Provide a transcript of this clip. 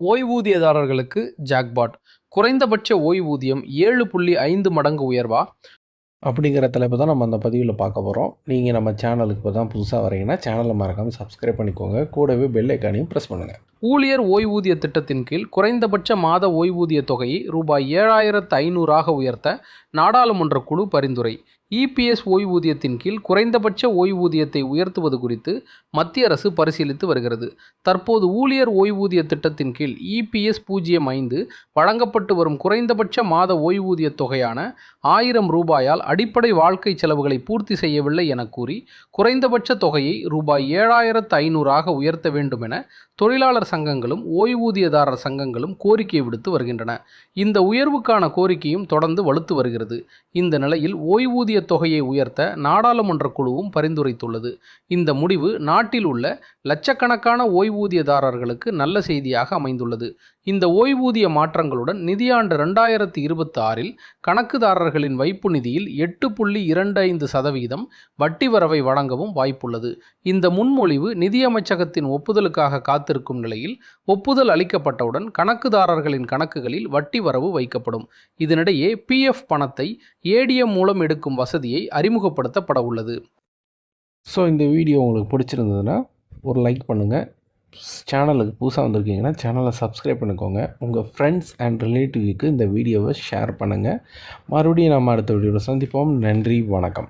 ஓய்வூதியதாரர்களுக்கு jackpot. குறைந்தபட்ச ஓய்வூதியம் 7.5 மடங்கு உயர்வா? அப்படிங்கிற தலைப்பு தான் நம்ம அந்த பதிவில் பார்க்க போகிறோம். நீங்கள் நம்ம சேனலுக்கு இப்போ தான் புதுசாக வரீங்கன்னா சேனலை மறக்காமல் சப்ஸ்கிரைப் பண்ணிக்கோங்க. கூடவே பெல் ஐக்கானையும் ப்ரெஸ் பண்ணுங்கள். ஊழியர் ஓய்வூதிய திட்டத்தின் கீழ் குறைந்தபட்ச மாத ஓய்வூதிய தொகையை ரூபாய் 7,500 உயர்த்த நாடாளுமன்ற குழு பரிந்துரை. இபிஎஸ் ஓய்வூதியத்தின் கீழ் குறைந்தபட்ச ஓய்வூதியத்தை உயர்த்துவது குறித்து மத்திய அரசு பரிசீலித்து வருகிறது. தற்போது ஊழியர் ஓய்வூதிய திட்டத்தின் கீழ் இபிஎஸ் 05 வழங்கப்பட்டு வரும் குறைந்தபட்ச மாத ஓய்வூதிய தொகையான 1000 ரூபாயால் அடிப்படை வாழ்க்கை செலவுகளை பூர்த்தி செய்யவில்லை என கூறி குறைந்தபட்ச தொகையை ரூபாய் 7,500 உயர்த்த வேண்டும் என தொழிலாளர் சங்கங்களும் ஓய்வூதியதாரர் சங்கங்களும் கோரிக்கை விடுத்து வருகின்றன. இந்த உயர்வுக்கான கோரிக்கையும் தொடர்ந்து வலுத்து வருகிறது. இந்த நிலையில் ஓய்வூதிய தொகையை உயர்த்த நாடாளுமன்ற குழுவும் பரிந்துரைத்துள்ளது. இந்த முடிவு நாட்டில் உள்ள லட்சக்கணக்கான ஓய்வூதியதாரர்களுக்கு நல்ல செய்தியாக அமைந்துள்ளது. இந்த ஓய்வூதிய மாற்றங்களுடன் நிதியாண்டு 2026இல் கணக்குதாரர்களின் வைப்பு நிதியில் 8.25% வட்டி வரவை வழங்கவும் வாய்ப்புள்ளது. இந்த முன்மொழிவு நிதியமைச்சகத்தின் ஒப்புதலுக்காக காத்திருக்கும் நிலையில் ஒப்புதல் அளிக்கப்பட்டவுடன் கணக்குதாரர்களின் கணக்குகளில் வட்டி வரவு வைக்கப்படும். இதனிடையே பிஎஃப் பணத்தை ஏடிஎம் மூலம் எடுக்கும் வசதியை அறிமுகப்படுத்தப்பட உள்ளது. ஸோ இந்த வீடியோ உங்களுக்கு பிடிச்சிருந்ததுன்னா ஒரு லைக் பண்ணுங்கள். சேனலுக்கு புதுசாக வந்திருக்கீங்கன்னா சேனலை சப்ஸ்கிரைப் பண்ணிக்கோங்க. உங்கள் ஃப்ரெண்ட்ஸ் அண்ட் ரிலேட்டிவ்க்கு இந்த வீடியோவை ஷேர் பண்ணுங்கள். மறுபடியும் நம்ம அடுத்த வீடியோவில் சந்திப்போம். நன்றி, வணக்கம்.